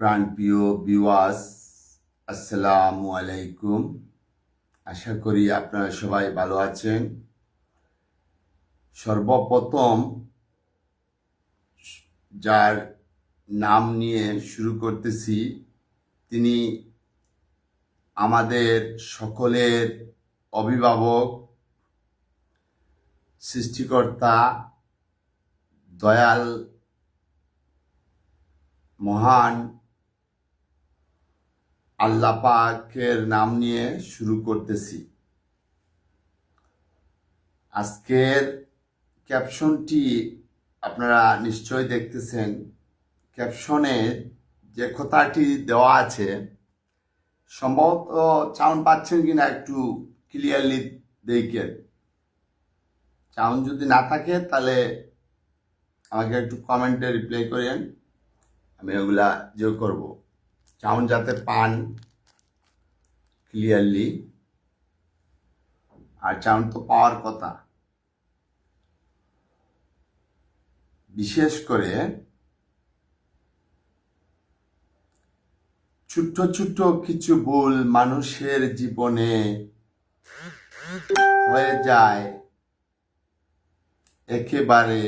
প্রাণপ্রিয় ভিউয়ার্স, আসসালামু আলাইকুম। আশা করি আপনারা সবাই ভালো আছেন। সর্বপ্রথম যার নাম নিয়ে শুরু করতেছি, তিনি আমাদের সকলের অভিভাবক, সৃষ্টিকর্তা, দয়াল, মহান আল্লাহ পাকের নাম নিয়ে শুরু করতেছি। আজকের ক্যাপশনটি আপনারা নিশ্চয়ই দেখতেছেন। ক্যাপশনে যে কথাটি দেওয়া আছে, সম্ভবত সাউন্ড পাচ্ছেন কিনা একটু ক্লিয়ারলি দেখেন। সাউন্ড যদি না থাকে তাহলে আমাকে একটু কমেন্টে রিপ্লাই করেন, আমি ওগুলা যোগ করব। সাউন্ড যাতে পান ক্লিয়ারলি, আর সাউন্ড তো পাওয়ার কথা। বিশেষ করে ছোট্ট ছোট্ট কিছু ভুল মানুষের জীবনে হয়ে যায় একেবারে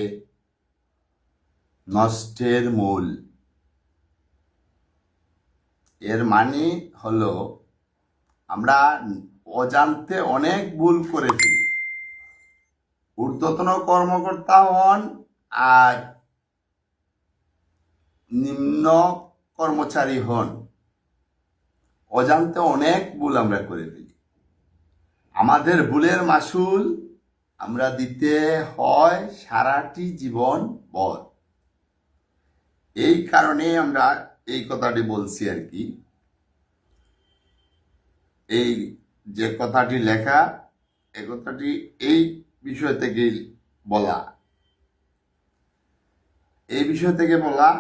নষ্টের মূল। এর মানে হলো আমরা অজান্তে অনেক ভুল করে ফেলি। ঊর্ধ্বতন কর্মকর্তা হন আর নিম্ন কর্মচারী হন, অজান্তে অনেক ভুল আমরা করে ফেলি। আমাদের ভুলের মাসুল আমরা দিতে হয় সারাটি জীবন ভর। এই কারণে আমরা এই কথাটি বলছি আর কি। এই যে কথাটি লেখা, এই কথাটি এই বিষয় থেকে বলা, এই বিষয় থেকে বলা।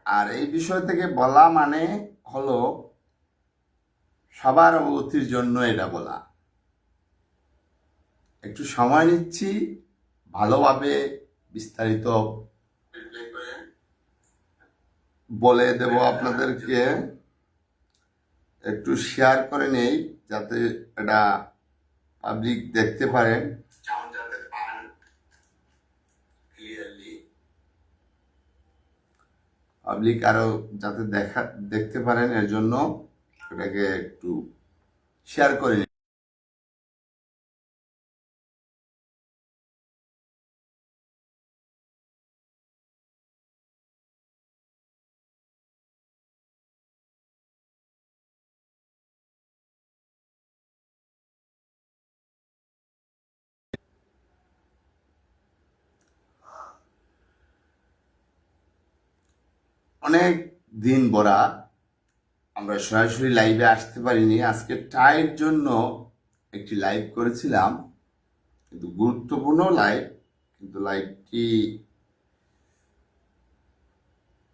আর এই বিষয় থেকে বলা মানে হলো সবার অবগতির জন্য এটা বলা। একটু সময় নিচ্ছি, ভালোভাবে বিস্তারিত বলে দেব আপনাদেরকে। একটু শেয়ার করে নেই যাতে এটা পাবলিক দেখতে পারেন, পাবলিক আরো যাতে দেখতে পারেন, এর জন্য এটাকে একটু শেয়ার করে নিন। অনেক দিন ভরা আমরা সরাসরি লাইভে আসতে পারিনি। আজকে ট্রাইয়ের জন্য একটি লাইভ করেছিলাম, কিন্তু গুরুত্বপূর্ণ লাইভ, কিন্তু লাইভটি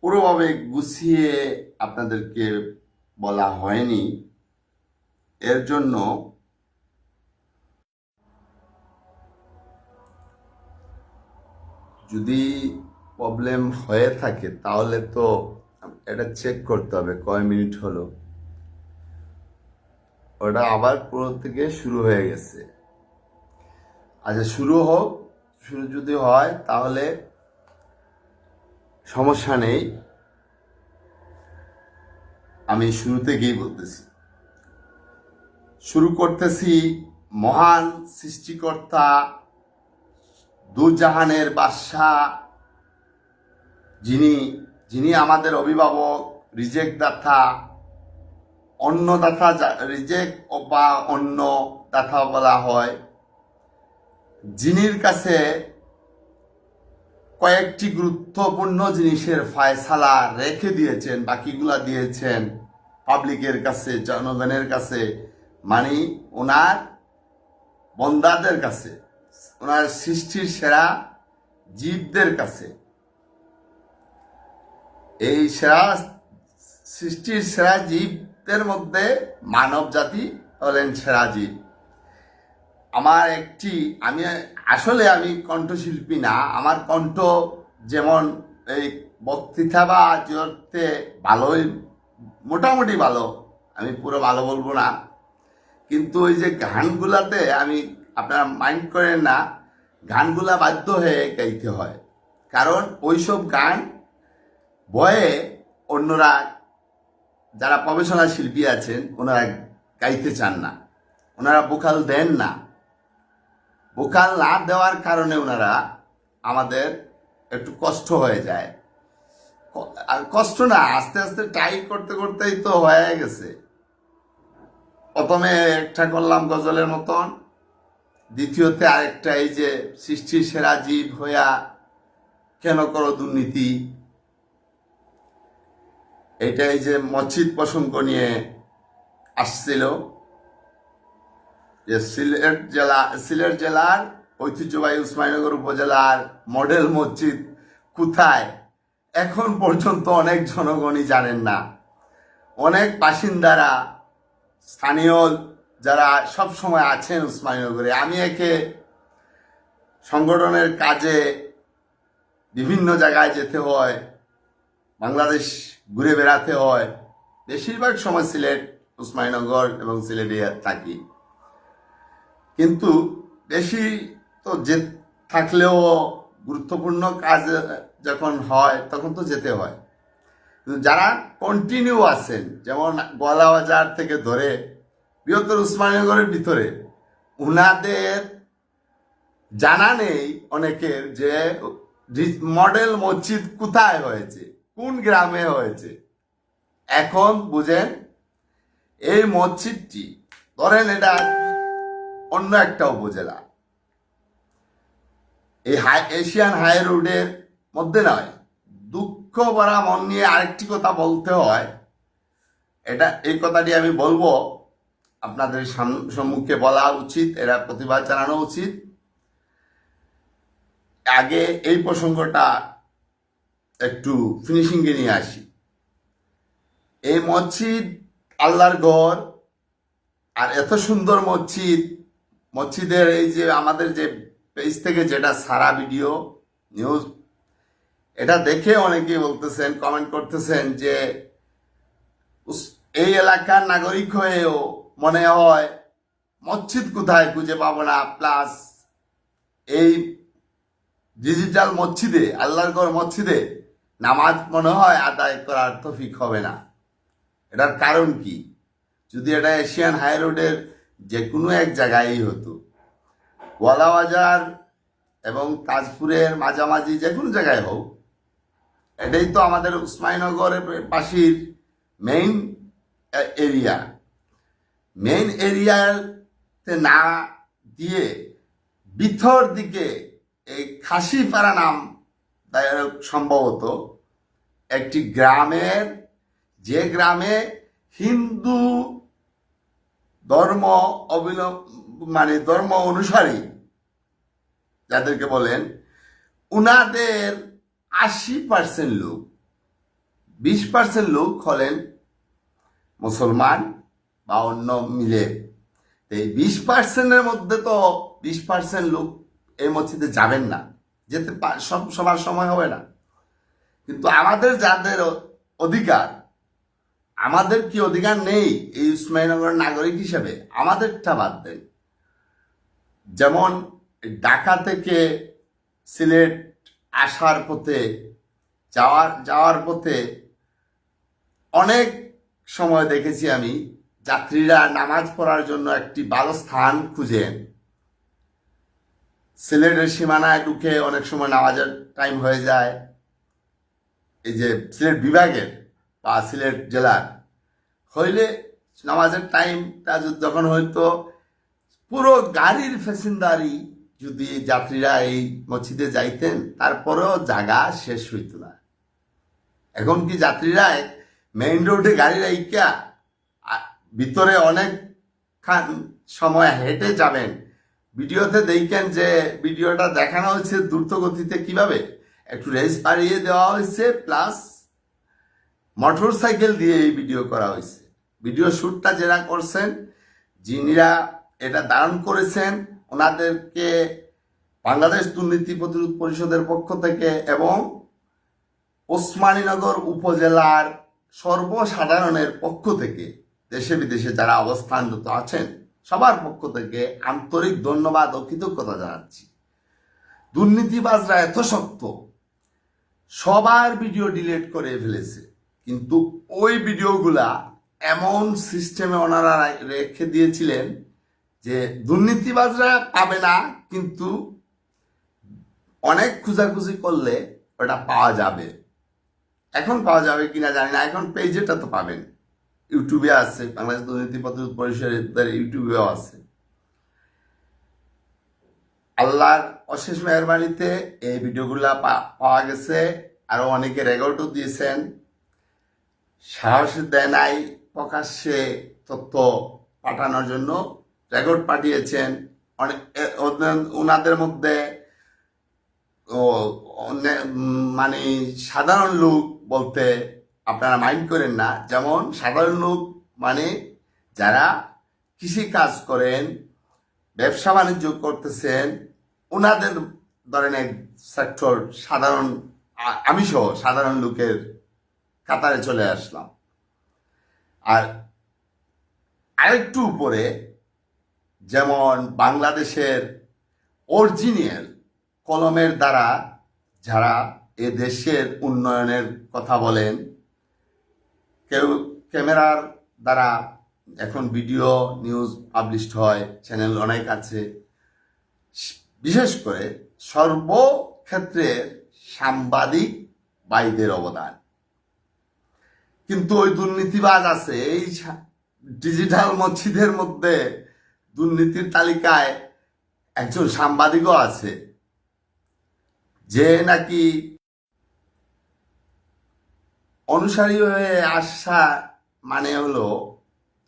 পুরোভাবে গুছিয়ে আপনাদেরকে বলা হয়নি। এর জন্য যদি প্রবলেম হয়ে থাকে তাহলে তো এটা চেক করতে হবে কয় মিনিট হলো। ওটা আবার পুরো থেকে শুরু হয়ে গেছে। আচ্ছা, শুরু হোক। শুরু যদি হয় তাহলে সমস্যা নেই, আমি শুরু থেকেই বলতেছি। শুরু করতেছি মহান সৃষ্টিকর্তা, দুজাহানের বাদশাহ, যিনি আমাদের অভিভাবক, রিজেক্ট দাতা, অন্নদাতা, রিজেক্ট বা অন্য দাতা বলা হয়, যিনির কাছে কয়েকটি গুরুত্বপূর্ণ জিনিসের ফায়সালা রেখে দিয়েছেন, বাকিগুলা দিয়েছেন পাবলিকের কাছে, জনগণের কাছে, মানে ওনার বন্দাদের কাছে, ওনার সৃষ্টির সেরা জীবদের কাছে। এই সেরা সৃষ্টির সেরা জীবদের মধ্যে মানব জাতি হলেন সেরা জীব। আমি আসলে কণ্ঠশিল্পী না। আমার কণ্ঠ যেমন এই বক্তৃতা বা জোরতে ভালোই, মোটামুটি ভালো, আমি পুরো ভালো বলবো না, কিন্তু ওই যে গানগুলাতে আমি, আপনারা মাইন্ড করেন না, গানগুলা বাধ্য হয়ে গাইতে হয়, কারণ ওইসব গান ভয়ে অন্যরা যারা প্রফেশনাল শিল্পী আছেন ওনারা গাইতে চান না, ওনারা ভোকাল দেন না। ভোকাল না দেওয়ার কারণে ওনারা আমাদের একটু কষ্ট হয়ে যায়, আর কষ্ট না, আস্তে আস্তে ট্রাই করতে করতেই তো হয়ে গেছে। প্রথমে একটা করলাম গজলের মতন, দ্বিতীয়তে আরেকটা এই যে সৃষ্টির সেরা জীব হইয়া কেন করো দুর্নীতি, এটা এই যে মসজিদ প্রসঙ্গ নিয়ে আসছিল, যে সিলেট জেলার ঐতিহ্যবাহী উসমানীনগর উপজেলার মডেল মসজিদ কোথায় এখন পর্যন্ত অনেক জনগণই জানেন না। অনেক বাসিন্দারা, স্থানীয় যারা সব সময় আছেন উসমানীনগরে, আমি একে সংগঠনের কাজে বিভিন্ন জায়গায় যেতে হয়, বাংলাদেশ ঘুরে বেড়াতে হয়, বেশিরভাগ সময় সিলেট, উসমানীনগর এবং সিলেটে থাকি, কিন্তু বেশি তো যে থাকলেও গুরুত্বপূর্ণ কাজ যখন হয় তখন তো যেতে হয়। কিন্তু যারা কন্টিনিউ আছেন, যেমন গলাবাজার থেকে ধরে বৃহত্তর উসমানীনগরের ভিতরে, উনাদের জানা নেই অনেকের যে মডেল মসজিদ কোথায় হয়েছে, কোন গ্রামে হয়েছে। এখন বুঝেন, এই মসজিদটি ধরেন এটা অন্য একটা উপজেলা, এই এশিয়ান হাই রোডের মধ্যে নয়। দুঃখ ভরা মন নিয়ে আরেকটি কথা বলতে হয়, এই কথাটি আমি বলবো, আপনাদের সম্মুখে বলা উচিত, এরা প্রতিবাদ জানানো উচিত। আগে এই প্রসঙ্গটা একটু ফিনিশিংয়ে নিয়ে আসি। এই মসজিদ আল্লাহর ঘর, আর এত সুন্দর মসজিদের এই যে আমাদের যে পেজ থেকে যেটা সারা ভিডিও নিউজ, এটা দেখে অনেকেই বলতেছেন, কমেন্ট করতেছেন যে এই এলাকার নাগরিক হয়েও মনে হয় মসজিদ কোথায় খুঁজে পাবো না, প্লাস এই ডিজিটাল মসজিদে, আল্লাহর ঘর মসজিদে নামাজ মনে হয় আদায় করার তৌফিক হবে না। এটার কারণ কি? যদি এটা এশিয়ান হাই রোডের যে কোনো এক জায়গায় হতো, গোয়ালাবাজার এবং তাজপুরের মাঝামাঝি যে কোনো জায়গায় হোক, এটাই তো আমাদের উসমানীনগরের পাশের মেইন এরিয়া। মেইন এরিয়াতে না দিয়ে ভিতর দিকে এই খাসিপাড়া নাম সম্ভবত একটি গ্রামের, যে গ্রামে হিন্দু ধর্ম ধর্ম অনুসারী যাদেরকে বলেন, উনাদের 80% লোক, 20% লোক হলেন মুসলমান বা অন্য মিলে। এই 20%-এর মধ্যে তো 20% লোক এই মসজিদে যাবেন না, যেতে সবার সময় হবে না। কিন্তু আমাদের যাদের অধিকার, আমাদের কি অধিকার নেই এই উসমানীনগরের নাগরিক হিসেবে? আমাদেরটা বাদ দেন। যেমন ঢাকা থেকে সিলেট আসার পথে, যাওয়ার পথে অনেক সময় দেখেছি আমি, যাত্রীরা নামাজ পড়ার জন্য একটি ভালো স্থান খুঁজেন। সিলেটের সীমানায় ঢুকে অনেক সময় নামাজের টাইম হয়ে যায়, এই যে সিলেট বিভাগের বা সিলেট জেলার হইলে নামাজের টাইমটা যখন হইতো, পুরো গাড়ির প্যাসেঞ্জারই যদি যাত্রীরা এই মসজিদে যাইতেন, তারপরেও জায়গা শেষ হইত না। এখন কি যাত্রীরা মেইন রোডে গাড়ি রাইকা ভিতরে অনেক সময় হেঁটে যাবেন? ভিডিওতে দেখেন যে ভিডিওটা দেখানো হয়েছে দ্রুত গতিতে, কিভাবে একটু রেস পাড়িয়ে দেওয়া হয়েছে, প্লাস মোটর সাইকেল দিয়ে এই ভিডিও করা হয়েছে। ভিডিও শ্যুটটা যারা করছেন, যিনিরা এটা ধারণ করেছেন, ওনাদেরকে বাংলাদেশ দুর্নীতি প্রতিরোধ পরিষদের পক্ষ থেকে এবং ওসমানীনগর উপজেলার সর্বসাধারণের পক্ষ থেকে দেশে বিদেশে যারা অবস্থানরত আছেন সবার পক্ষ থেকে আন্তরিক ধন্যবাদ ও কৃতজ্ঞতা জানাচ্ছি। দুর্নীতিবাজরা এত শক্ত, সবার ভিডিও ডিলিট করে ফেলেছে, কিন্তু ওই ভিডিওগুলা এমন সিস্টেমে ওনারা রেখে দিয়েছিলেন যে দুর্নীতিবাজরা পাবে না, কিন্তু অনেক খুঁজাখুঁজি করলে ওটা পাওয়া যাবে। এখন পাওয়া যাবে কিনা জানি না, এখন পেজেটা তো পাবেন, ইউটিউবে আছে, বাংলাদেশ দুর্নীতি প্রতিরোধ পরিষদের ইউটিউবেও আছে। আল্লাহর অশেষ মেহরবানিতে এই ভিডিওগুলা পাওয়া গেছে। আরো অনেকে রেকর্ডও দিয়েছেন, সাহস দেয় নাই প্রকাশ্যে তথ্য পাঠানোর জন্য, রেকর্ড পাঠিয়েছেন। অনেক ওনাদের মধ্যে মানে সাধারণ লোক বলতে আপনারা মাইন্ড করেন না, যেমন সাধারণ লোক মানে যারা কৃষি কাজ করেন, ব্যবসা বাণিজ্য করতেছেন, ওনাদের ধরনের সেক্টর সাধারণ, আমি সহ সাধারণ লোকের কাতারে চলে আসলাম। আর আরেকটু উপরে যেমন বাংলাদেশের অরিজিনাল কলমের দ্বারা যারা এ দেশের উন্নয়নের কথা বলেন, কেউ ক্যামেরার দ্বারা, এখন ভিডিও নিউজ পাবলিশড হয়, চ্যানেল অনেক আছে, বিশেষ করে সর্বক্ষেত্রে সাংবাদিক ভাইদের অবদান। কিন্তু ওই দুর্নীতিবাজ আছে, এই ডিজিটাল মসজিদের মধ্যে দুর্নীতির তালিকায় একজন সাংবাদিকও আছে, যে নাকি অনুসারী হয়ে আসা মানে হলো,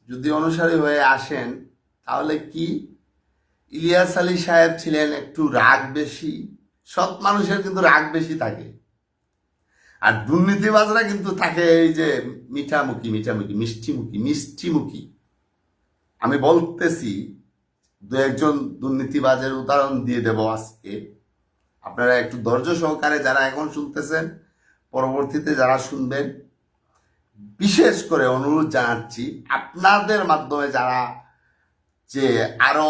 যদি অনুসারী হয়ে আসেন তাহলে কি, ইলিয়াস আলী সাহেব ছিলেন একটু রাগ বেশি, সৎ মানুষের কিন্তু রাগ বেশি থাকে, আর দুর্নীতিবাজরা কিন্তু থাকে এই যে মিঠামুখী মিষ্টিমুখী। আমি বলতেছি দু একজন দুর্নীতিবাজের উদাহরণ দিয়ে দেব আজকে, আপনারা একটু ধৈর্য সহকারে যারা এখন শুনতেছেন, পরবর্তীতে যারা শুনবেন, বিশেষ করে অনুরোধ জানাচ্ছি আপনাদের মাধ্যমে যারা যে আরো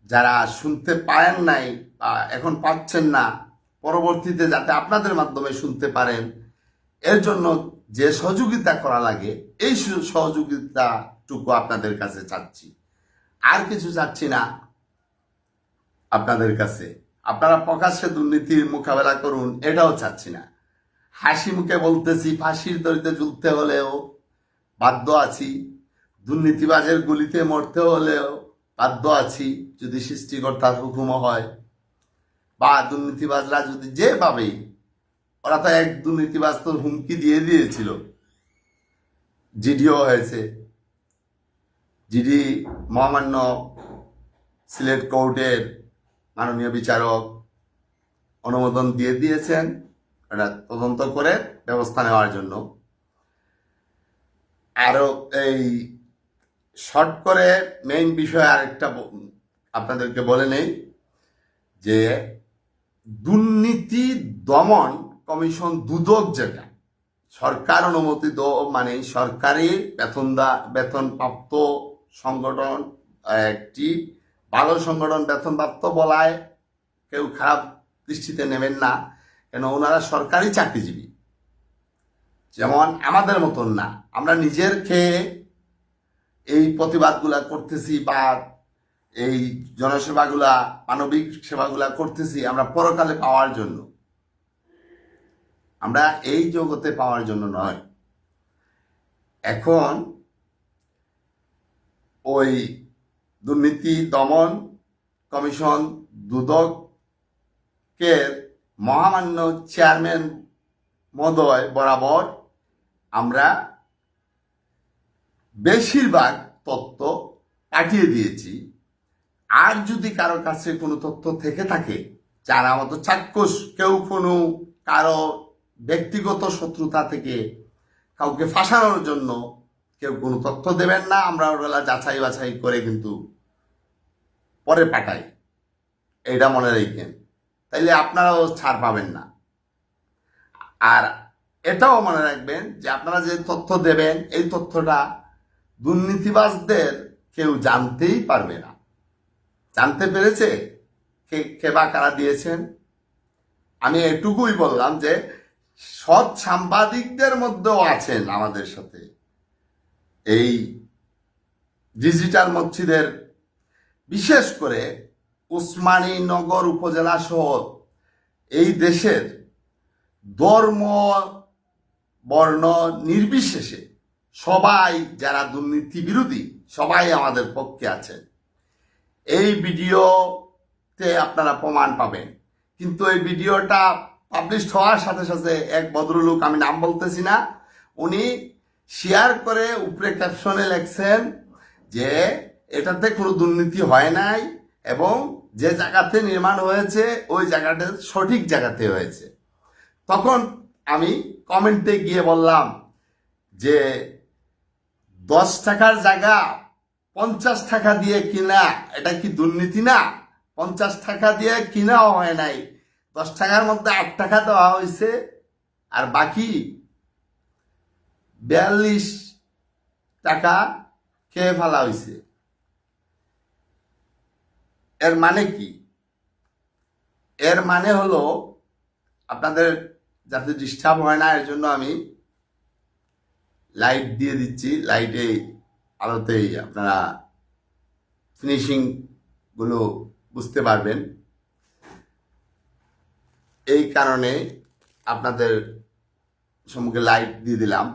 যারা শুনতে পারেন নাই বা এখন পাচ্ছেন না, পরবর্তীতে যাতে আপনাদের মাধ্যমে শুনতে পারেন, এর জন্য যে সহযোগিতা করা লাগে এই সহযোগিতাটুকু আপনাদের কাছে চাচ্ছি, আর কিছু চাচ্ছি না আপনাদের কাছে। আপনারা প্রকাশ্যে দুর্নীতির মোকাবেলা করুন, এটাও চাচ্ছি না। হাসি মুখে বলতেছি, ফাঁসির দড়িতে ঝুলতে হলেও বাধ্য আছি, দুর্নীতিবাজের গুলিতে মরতে হলেও বাধ্য আছি, যদি সৃষ্টিকর্তার হুকুম হয়, বা দুর্নীতিবাজরা যদি যেভাবেই, ওরা তো এক দুর্নীতিবাজ তো হুমকি দিয়ে দিয়েছিল, জিডিও হয়েছে, জিডি মহামান্য সিলেট কোর্টের মাননীয় বিচারক অনুমোদন দিয়ে দিয়েছেন এটা তদন্ত করে ব্যবস্থা নেওয়ার জন্য। আরো এই শর্ট করে মেইন বিষয় আরেকটা আপনাদেরকে বলে নেই, যে দুর্নীতি দমন কমিশন দুদক, যেটা সরকার অনুমোদিত, মানে সরকারি বেতনপ্রাপ্ত সংগঠন, একটি ভালো সংগঠন, বেতনপ্রাপ্ত বলায় কেউ খারাপ দৃষ্টিতে নেবেন না, কেন ওনারা সরকারি চাকরিজীবী, যেমন আমাদের মতন না। আমরা নিজের খেয়ে এই প্রতিবাদগুলা করতেছি বা এই জনসেবাগুলা, মানবিক সেবাগুলা করতেছি আমরা পরকালে পাওয়ার জন্য, আমরা এই জগতে পাওয়ার জন্য নয়। এখন ওই দুর্নীতি দমন কমিশন দুদকের মহামান্য চেয়ারম্যান মহোদয় বরাবর আমরা বেশিরভাগ তথ্য পাঠিয়ে দিয়েছি। আর যদি কারো কাছে কোনো তথ্য থেকে থাকে, যারা মতো চাক্ষুষ কেউ কোনো কারো ব্যক্তিগত শত্রুতা থেকে কাউকে ফাঁসানোর জন্য কেউ কোনো তথ্য দেবেন না, আমরা ওগুলা যাচাই বাছাই করে কিন্তু পরে পাঠাই, এটা মনে রাখেন, তাইলে আপনারাও ছাড় পাবেন না। আর এটাও মনে রাখবেন যে আপনারা যে তথ্য দেবেন এই তথ্যটা দুর্নীতিবাজদের কেউ জানতেই পারবে না। জানতে পেরেছে কে বা কারা দিয়েছেন? আমি এটুকুই বললাম যে সৎ সাংবাদিকদের মধ্যেও আছেন আমাদের সাথে এই ডিজিটাল মসজিদের, বিশেষ করে উসমানীনগর উপজেলা সহ এই দেশের ধর্ম বর্ণ নির্বিশেষে সবাই যারা দুর্নীতি বিরোধী সবাই আমাদের পক্ষে আছেন। এই ভিডিওতে আপনারা প্রমাণ পাবেন। কিন্তু এই ভিডিওটা পাবলিশ হওয়ার সাথে সাথে এক ভদ্রলোক, আমি নাম বলতেছি না, উনি শেয়ার করে উপরে ক্যাপশনে লেখছেন যে এটাতে কোনো দুর্নীতি হয় নাই এবং যে জায়গাতে নির্মাণ হয়েছে ওই জায়গাটা সঠিক জায়গাতে হয়েছে। তখন আমি কমেন্টে গিয়ে বললাম যে 10 টাকার জায়গা 50 টাকা দিয়ে কিনা, এটা কি দুর্নীতি না? 50 টাকা দিয়ে কিনাও হয় নাই, 10 টাকার মধ্যে 8 টাকা দেওয়া হয়েছে আর বাকি 42 টাকা খেয়ে ফেলা হয়েছে। এর মানে কি? এর মানে হলো, আপনাদের যাতে ডিস্টার্ব হয় না এর জন্য আমি লাইট দিয়ে দিচ্ছি, লাইটে আলোতেই আপনারা ফিনিশিং গুলো বুঝতে পারবেন। এই কারণে আপনাদের সম্মুখে লাইট দিয়ে দিলাম।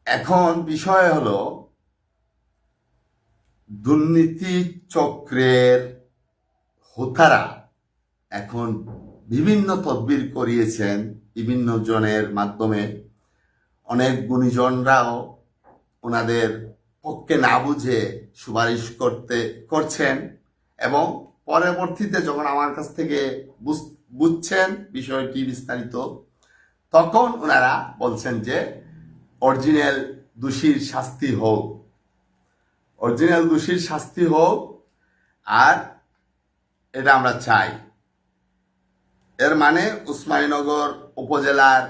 এখন বিষয় হলো, দুর্নীতি চক্রের হোতারা এখন বিভিন্ন তদবির করিয়েছেন বিভিন্ন জনের মাধ্যমে। অনেক গুণীজনরাও ওনাদের পক্ষে না বুঝে সুপারিশ করছেন এবং পরবর্তীতে যখন আমার কাছ থেকে বুঝছেন বিষয়টি বিস্তারিত, তখন ওনারা বলছেন যে অরিজিনাল দোষীর শাস্তি হোক, অরিজিনাল দোষীর শাস্তি হোক, আর এটা আমরা চাই। এর মানে উসমানীনগর উপজেলার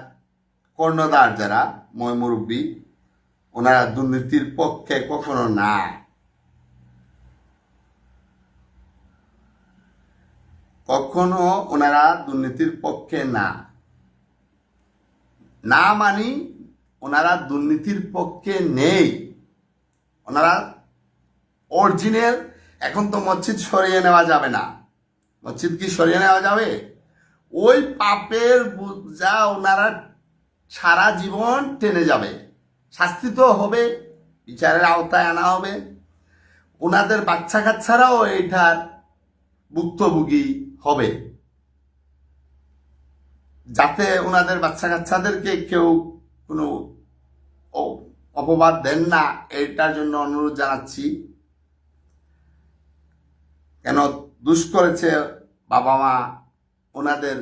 কর্ণধার যারা ময়মুরব্বী, ওনারা দুর্নীতির পক্ষে কখনো না। কখনো ওনারা দুর্নীতির পক্ষে না মানি ওনারা দুর্নীতির পক্ষে নেই। ওনারা অরিজিনাল। এখন তো মসজিদ সরিয়ে নেওয়া যাবে না। মসজিদ কি সরিয়ে নেওয়া যাবে? ওই পাপের বোঝা ওনারা সারা জীবন টেনে যাবে। শাস্তি তো হবে, বিচারের আওতায় আনা হবে। ওনাদের বাচ্চা কাচ্চারাও এটার ভুক্তভোগী হবে, যাতে ওনাদের বাচ্চা কাচ্চাদেরকে কেউ কোনো অপবাদ দেন না, এটার জন্য অনুরোধ জানাচ্ছি। কেন দুষ করেছে বাবা মা, ওনাদের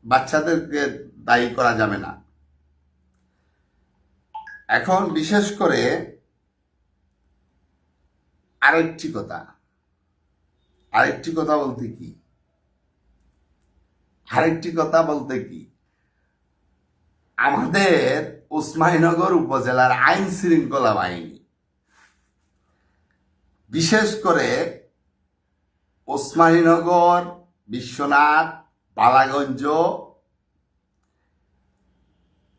বাচ্চাদেরকে দায়ী করা যাবে না। এখন বিশেষ করে আরেকটি কথা বলতে কি, আমাদের উসমানীনগর উপজেলার আইন শৃঙ্খলা বাহিনী, বিশেষ করে উসমানীনগর, বিশ্বনাথ, বালাগঞ্জ,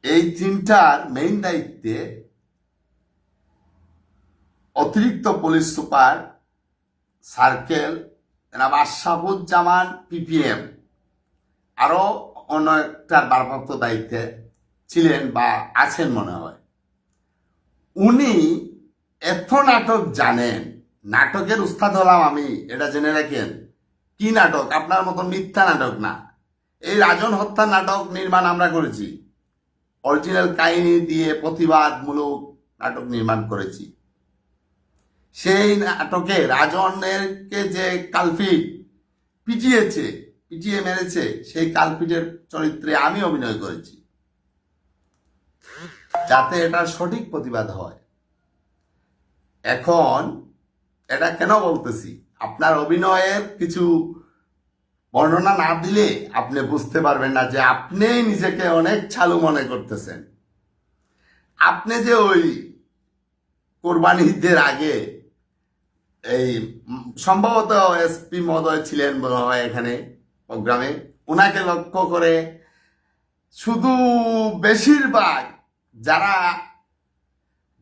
এই তিনটার মেইন দায়িত্বে অতিরিক্ত পুলিশ সুপার সার্কেল জনাব আশরাফুজ্জামান পিপিএম আরো অন্য একটার ভারপ্রাপ্ত দায়িত্বে ছিলেন বা আছেন মনে হয়। উনি এত নাটক জানেন, নাটকের উস্তাদ হলাম আমি, এটা জেনে রাখেন। কি নাটক? আপনার মতো মিথ্যা নাটক না। এই রাজন হত্যা নাটক নির্মাণ আমরা করেছি, অরিজিনাল কাহিনী দিয়ে প্রতিবাদমূলক নাটক নির্মাণ করেছি। সেই নাটকে রাজনকে যে কালপিট পিটিয়ে মেরেছে, সেই কালপিটের চরিত্রে আমি অভিনয় করেছি, যাতে এটার সঠিক প্রতিবাদ হয়। এখন এটা কেন বলতেছি, আপনার অভিনয়ের কিছু বর্ণনা না দিলে আপনি বুঝতে পারবেন না যে আপনি নিজেকে অনেক চালু মনে করতেছেন। আপনি যে ওই কোরবানি ঈদের আগে এই সম্ভবত এসপি মহোদয় ছিলেন বলা হয় এখানে প্রোগ্রামে, ওনাকে লক্ষ্য করে শুধু বেশিরভাগ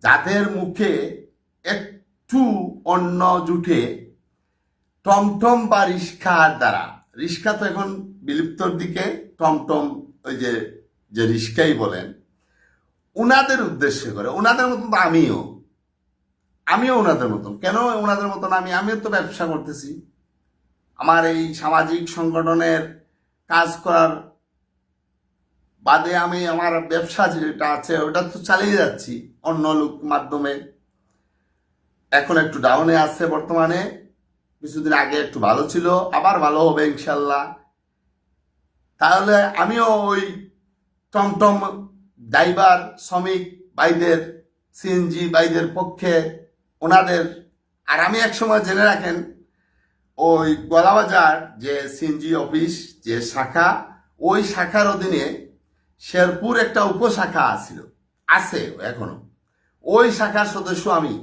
যাদের মুখে একটু অন্ন জুটে টমটম বা রিস্কার দ্বারা, রিস্কা তো এখন বিলুপ্তর দিকে, টমটম ওই যে রিস্কাই বলেন, উনাদের উদ্দেশ্য করে, উনাদের মতন তো আমিও ওনাদের মতন। কেন ওনাদের মতন? আমিও তো ব্যবসা করতেছি, আমার এই সামাজিক সংগঠনের কাজ করার বাদে আমি আমার ব্যবসা যেটা আছে ওটা তো চালিয়ে যাচ্ছি অন্য লোক মাধ্যমে। এখন একটু ডাউনে আছে বর্তমানে, কিছুদিন আগে একটু ভালো ছিল, আবার ভালো হবে ইনশাল্লাহ। তাহলে আমিও ওই টমটম ড্রাইভার শ্রমিক ভাইদের, সিএনজি ভাইদের পক্ষে ওনাদের, আর আমি একসময় জেনে রাখেন ওই গলাবাজার যে সিএনজি অফিস যে শাখা, ওই শাখার অধীনে শেরপুর একটা উপশাখা আছে এখনো, ওই শাখার সদস্য আমি।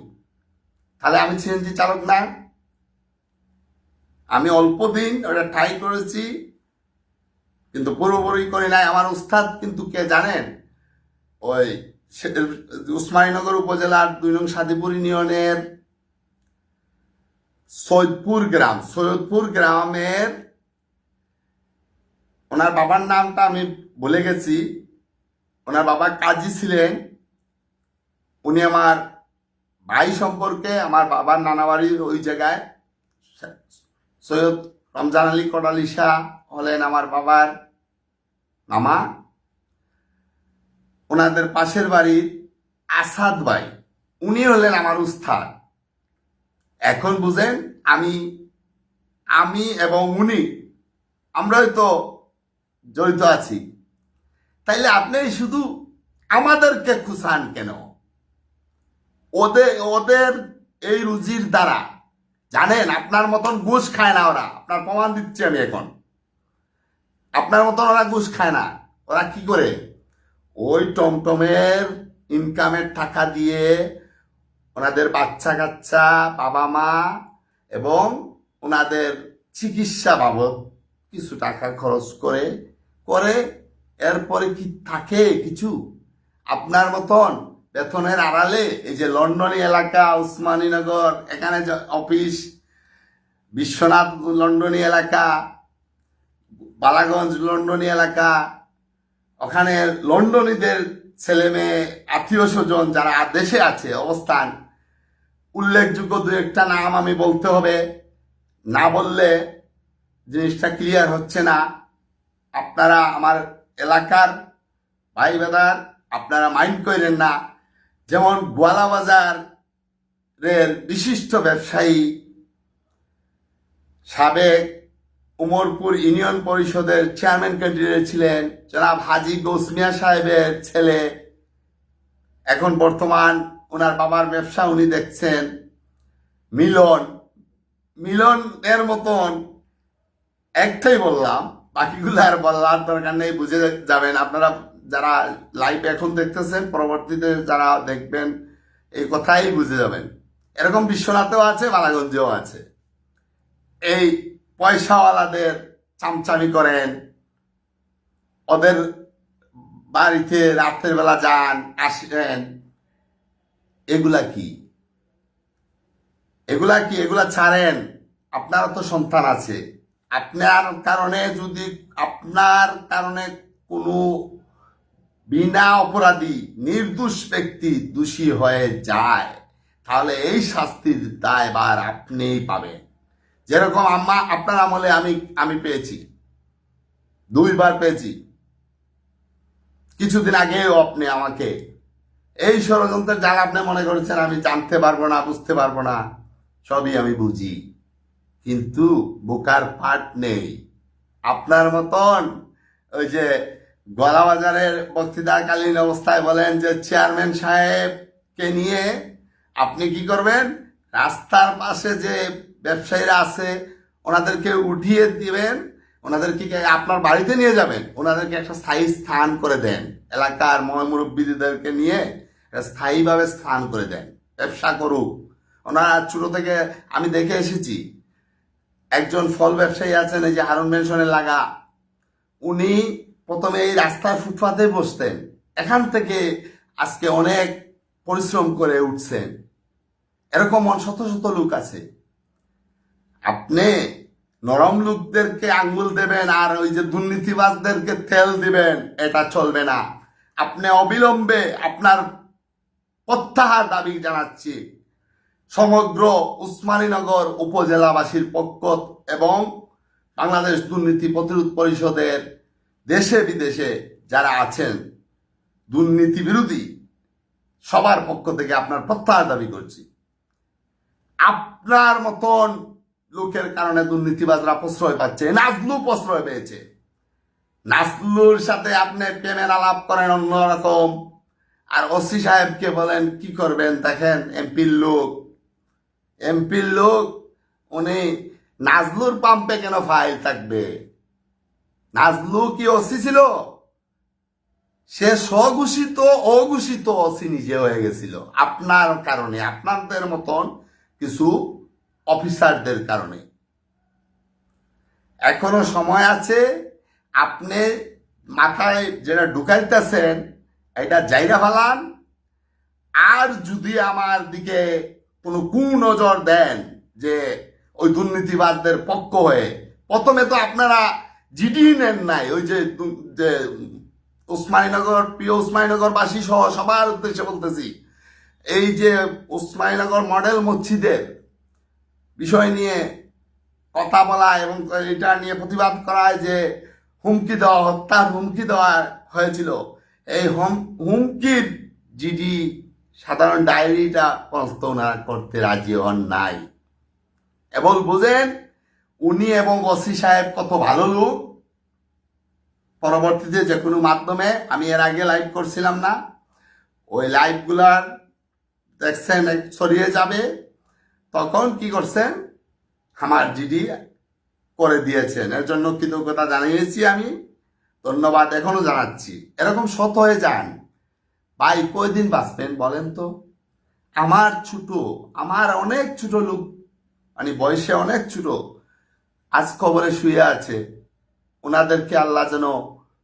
তাহলে আমি সিএনজি চালক না? আমি অল্প দিন ওটা ট্রাই করেছি, কিন্তু পুরোপুরি করি নাই। আমার উস্তাদ কিন্তু কে জানেন? ওই উসমানীনগর উপজেলার 2 নং সাদিপুর ইউনিয়নের সৈয়দপুর গ্রামের, ওনার বাবার নামটা আমি ভুলে গেছি, ওনার বাবা কাজী ছিলেন, উনি আমার ভাই সম্পর্কে। আমার বাবার নানা বাড়ি ওই জায়গায়। সৈয়দ রমজান আলী কোটালী শাহ হলেন আমার বাবার মামা। ওনাদের পাশের বাড়ির আসাদ ভাই, উনি হলেন আমার উস্তাদ। এখন বুঝেন আমি এবং উনি, আমরাই তো জড়িত আছি। তাইলে আপনি শুধু আমাদেরকে খুশান কেন? ওদের এই রুজির দ্বারা, জানেন আপনার মতন ঘুষ খায় না ওরা, আপনার প্রমাণ দিচ্ছি আমি এখন। আপনার মতন ওরা ঘুষ খায় না। ওরা কি করে? ওই টমটমের ইনকামের টাকা দিয়ে ওনাদের বাচ্চা কাচ্চা, বাবা মা এবং ওনাদের চিকিৎসা বাবদ কিছু টাকা খরচ করে এরপরে কি থাকে কিছু? আপনার মতন বেতনের আড়ালে এই যে লন্ডনী এলাকা, উসমানীনগর, এখানে অফিস, বিশ্বনাথ লন্ডনী এলাকা, বালাগঞ্জ লন্ডনী এলাকা, ওখানে লন্ডনীদের ছেলে মেয়ে আত্মীয় স্বজন যারা দেশে আছে অবস্থান, উল্লেখযোগ্য 2-1টা নাম আমি বলতে হবে, না বললে জিনিসটা ক্লিয়ার হচ্ছে না। আপনারা আমার এলাকার ভাই বেদার, আপনারা মাইন্ড করেন না। যেমন গোয়ালাবাজারের বিশিষ্ট ব্যবসায়ী, সাবেক উমরপুর ইউনিয়ন পরিষদের চেয়ারম্যান ক্যান্ডিডেট ছিলেন জনাব হাজী গৌসমিয়া সাহেবের ছেলে, এখন বর্তমান ওনার বাবার ব্যবসা উনি দেখছেন, মিলনের মতন একটাই বললাম, বাকিগুলো আর বলার দরকার নেই, বুঝে যাবেন আপনারা যারা লাইভ এখন দেখতেছেন, পরবর্তীতে যারা দেখবেন এই কথাই বুঝে যাবেন। এরকম বিশ্বনাথেও আছে, বালাগঞ্জেও আছে। এই পয়সাওয়ালাদের চামচামি করেন, ওদের বাড়িতে রাতের বেলা যান আসেন, এগুলা কি? এগুলা ছাড়েন। আপনারও তো সন্তান আছে। আপনার কারণে কোনো বিনা অপরাধী নির্দোষ ব্যক্তি দোষী হয়ে যায়, তাহলে এই শাস্তির দায়ভার আপনিই পাবেন। যেরকম আপনার আমলে আমি পেয়েছি, 2 বার পেয়েছি। কিছুদিন আগেও আপনি আমাকে এই ষড়যন্ত্রের জাল আপনি মনে করেছেন আমি জানতে পারবো না, বুঝতে পারবো না, সবই আমি বুঝি, কিন্তু বোকার পাট নেই। আপনার মতন ওই যে গলাবাজারের বক্তৃতাকালীন অবস্থায় বলেন যে চেয়ারম্যান সাহেবকে নিয়ে আপনি কি করবেন? রাস্তার পাশে যে ব্যবসায়ীরা আছে ওনাদেরকে উঠিয়ে দিবেন, ওনাদেরকে কি আপনার বাড়িতে নিয়ে যাবেন? ওনাদেরকে একটা স্থায়ী স্থান করে দেন, এলাকার মুরব্বীদেরকে নিয়ে স্থায়ীভাবে স্থান করে দেন, ব্যবসা করুক। ওনারা ছোট থেকে আমি দেখে এসেছি, একজন ফল ব্যবসায়ী আছেন এই যে হারুন মেনশনের লাগা, উনি প্রথমে এই রাস্তার ফুটপাতে বসতেন, এখান থেকে আজকে অনেক পরিশ্রম করে উঠছেন। এরকম শত শত লোক আছে। আপনি নরম লোকদেরকে আঙ্গুল দেবেন আর ওই যে দুর্নীতিবাজদেরকে তেল দিবেন, এটা চলবে না। আপনি অবিলম্বে আপনার প্রত্যাহার দাবি জানাচ্ছি সমগ্র উসমানীনগর উপজেলাবাসীর পক্ষ এবং বাংলাদেশ দুর্নীতি প্রতিরোধ পরিষদের দেশে বিদেশে যারা আছেন দুর্নীতি বিরোধী, সবার পক্ষ থেকে আপনার প্রত্যাহার দাবি করছি। আপনার মতন লোকের কারণে দুর্নীতিবাজরা প্রশ্রয় পাচ্ছে, নাজলু প্রশ্রয় পেয়েছে। নাজলুর সাথে আপনি প্রেমের আলাপ করেন অন্যরকম, আর ওসি সাহেবকে বলেন কি করবেন, দেখেন এমপির লোক উনি নাজলুর পাম্পে কেন ফাইল থাকবে? নাজলু কি ওসি ছিল? সে স্বঘোষিত অঘোষিত ওসি নিজে হয়ে গেছিল আপনার কারণে, আপনাদের মতন কিছু অফিসারদের কারণে। এখনো সময় আছে, আপনি মাথায় যেটা ঢুকাইতেছেন এটা জায়গা ফালান। আর যদি আমার দিকে কোনো কুনজর দেন যে ওই দুর্নীতিবাদদের পক্ষ হয়ে, প্রথমে তো আপনারা জিডি নেন নাই। ওই যে উসমানীনগর, প্রিয় উসমানীনগরবাসী সহ সবার উদ্দেশ্যে বলতেছি, এই যে উসমানীনগর মডেল মসজিদের বিষয় নিয়ে কথা বলা এবং এটা নিয়ে প্রতিবাদ করায় যে হুমকি দেওয়া, হত্যার হুমকি দেওয়া হয়েছিল, এই হুমকির জিডি সাধারণ ডায়েরিটা প্রস্তাবনা করতে রাজি হন নাই। এবং বুঝেন উনি এবং ওসি সাহেব কত ভালো লোক। পরবর্তীতে যে কোনো মাধ্যমে, আমি এর আগে লাইভ করছিলাম না, ওই লাইভগুলার দেখছেন ছড়িয়ে যাবে, তখন কি করছেন আমার জিডি করে দিয়েছেন, এর জন্য কৃতজ্ঞতা জানিয়েছি আমি, ধন্যবাদ এখনো জানাচ্ছি। এরকম সৎ হয়ে যান ভাই, কয়দিন বাঁচবেন বলেন তো? আমার অনেক ছোট লোক, মানে বয়সে অনেক ছোট, আজ কবরে শুয়ে আছে। ওনাদেরকে আল্লাহ যেন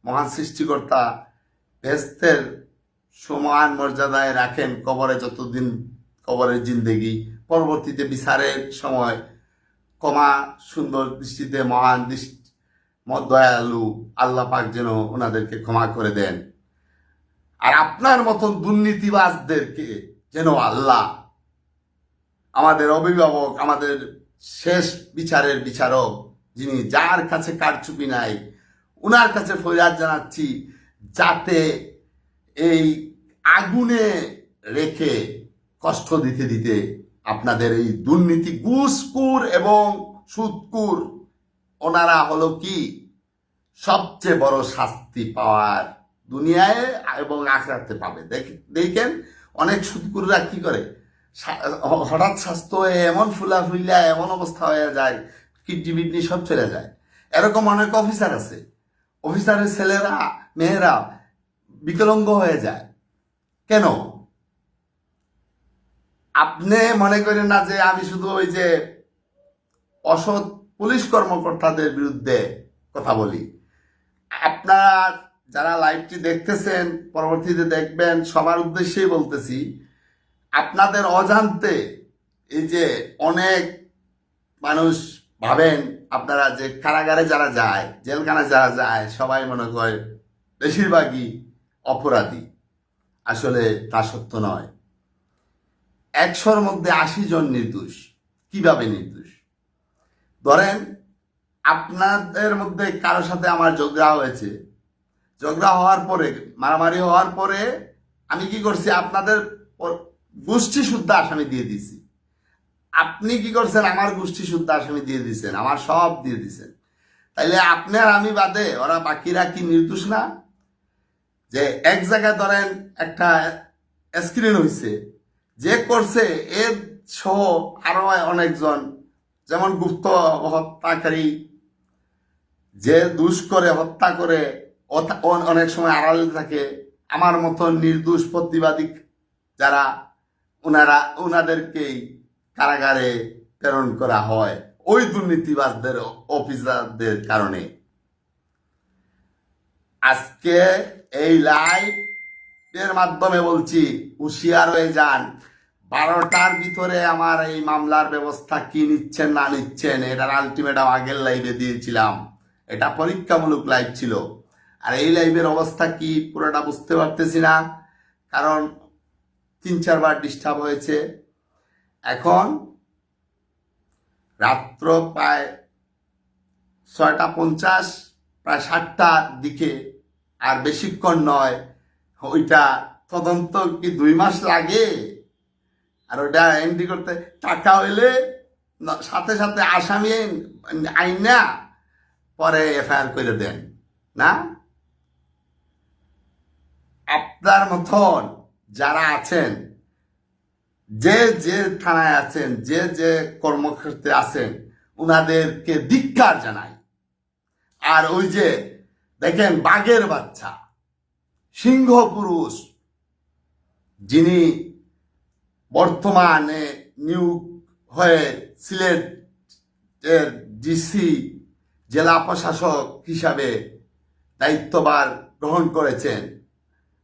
মহান সৃষ্টিকর্তা বেহেশতের সমান মর্যাদায় রাখেন কবরে, যতদিন কবরের জিন্দেগি, পরবর্তীতে বিচারের সময় ক্ষমা সুন্দর দৃষ্টিতে মহান দয়ালু আল্লাহ পাক যেন ওনাদেরকে ক্ষমা করে দেন। আর আপনার মতন দুর্নীতিবাজদেরকে যেন আল্লাহ, আমাদের অভিভাবক, আমাদের শেষ বিচারের বিচারক, যিনি যার কাছে কারচুপি নাই, উনার কাছে ফরিয়াদ জানাচ্ছি যাতে এই আগুনে রেখে কষ্ট দিতে দিতে আপনাদের এই দুর্নীতি ঘুষখোর এবং সুদখোর, ওনারা হলো কি সবচেয়ে বড় শাস্তি পাওয়ার দুনিয়ায় এবং আখিরাতে পাবে। দেখেন অনেক সুদখোররা কি করে, হঠাৎ স্বাস্থ্য হয়ে এমন ফুলা এমন অবস্থা হয়ে যায়, কিডনি বিডনি সব চলে যায়। এরকম অনেক অফিসার আছে, অফিসারের ছেলেরা মেয়েরা বিকলাঙ্গ হয়ে যায়। কেন? আপনি মনে করেন না যে আমি শুধু ওই যে অসৎ পুলিশ কর্মকর্তাদের বিরুদ্ধে কথা বলি। আপনারা যারা লাইভটি দেখতেছেন, পরবর্তীতে দেখবেন, সবার উদ্দেশ্যেই বলতেছি, আপনাদের অজান্তে এই যে অনেক মানুষ ভাবেন আপনারা যে কারাগারে যারা যায়, জেলখানায় যারা যায়, সবাই মনে করে বেশিরভাগই অপরাধী। আসলে তা সত্য নয়। 100-র মধ্যে 80 জন নির্দোষ। কিভাবে নির্দোষ? ধরেন আপনাদের মধ্যে কারোর সাথে আমার ঝগড়া হয়েছে, ঝগড়া হওয়ার পরে, মারামারি হওয়ার পরে আমি কি করছি, আপনাদের গোষ্ঠী শুদ্ধ আসামি দিয়ে দিছি। আপনি কি করছেন, আমার গোষ্ঠী শুদ্ধ আসামি দিয়ে দিচ্ছেন, আমার সব দিয়ে দিচ্ছেন। তাইলে আপনি আর আমি বাদে ওরা বাকিরা কি নির্দোষ না? যে এক জায়গায় ধরেন একটা স্ক্রিন হয়েছে, যে করছে এর সহ আরো অনেকজন, যেমন গুপ্ত হত্যাকারী যে দুষ করে হত্যা করে অনেক সময় আড়ালে থাকে, আমার মতো নির্দোষ প্রতিবাদী যারা ওনাদেরকেই কারাগারে প্রেরণ করা হয় ওই দুর্নীতিবাজদের অফিসারদের কারণে। আজকে এই লাইভ এর মাধ্যমে বলছি, হুঁশিয়ার হয়ে যান। 12টার ভিতরে আমার এই মামলার ব্যবস্থা কি নিচ্ছেন না নিচ্ছেন, এটার আলটিমেটাম আগের লাইভে দিয়েছিলাম। এটা পরীক্ষামূলক লাইভ ছিল। আর এই লাইভের অবস্থা কি পুরোটা বুঝতে পারতেছি না, কারণ 3-4 বার ডিস্টার্ব হয়েছে। এখন রাত্র প্রায় 6:50, প্রায় 7টার দিকে, আর বেশিক্ষণ নয়। ওইটা তদন্ত কি 2 মাস লাগে? আর ওইটা এন্ট্রি করতে টাকা হইলে সাথে সাথে আসামি আইন না পরে এফআইআর করে দেন না। আপনার মতন যারা আছেন, যে যে থানায় আছেন, যে যে কর্মক্ষেত্রে আছেন, উনাদেরকে ধিক্কার জানাই। আর ওই যে দেখেন বাঘের বাচ্চা, সিংহ পুরুষ, যিনি বর্তমানে নিয়োগ হয়ে সিলেটের ডিসি জেলা প্রশাসক হিসাবে দায়িত্বভার গ্রহণ করেছেন,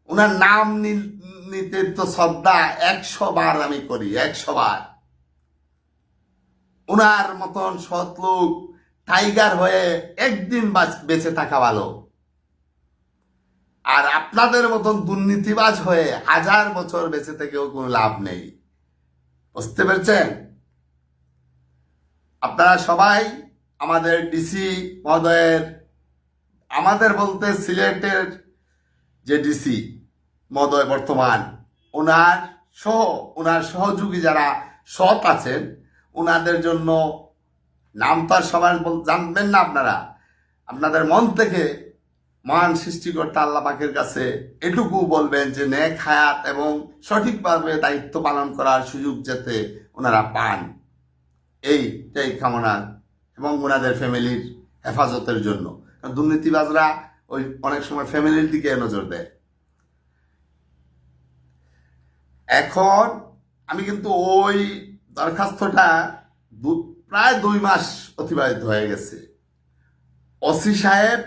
ওনার নাম নিতে তো শ্রদ্ধা 100 বার আমি করি, 100 বার। ওনার মতন সৎ লোক টাইগার হয়ে একদিন বেঁচে থাকা ভালো। আর আপনাদের মতন দুর্নীতিবাজ হয়ে 1000 বছর বেঁচে থেকেও কোনো লাভ নেই। বুঝতে পেরেছেন? আপনারা সবাই আমাদের ডিসি মহোদয়ের, আমাদের বলতে সিলেটের যে ডিসি মহোদয় বর্তমান, ওনার সহযোগী যারা সৎ আছেন, ওনাদের জন্য নাম তো আর সবার জানবেন না আপনারা। আপনাদের মন থেকে মহান সৃষ্টিকর্তা আল্লাহ পাকের কাছে এটুকু বলবেন যে নেক হায়াত এবং সঠিকভাবে দায়িত্ব পালন করার সুযোগ যাতে ওনারা পান, এইটাই কামনা, এবং ওনাদের ফ্যামিলির হেফাজতের জন্য। দুর্নীতিবাজরা ওই অনেক সময় ফ্যামিলির দিকে নজর দেয়। এখন আমি কিন্তু ওই দরখাস্তটা প্রায় 2 মাস অতিবাহিত হয়ে গেছে। ওসি সাহেব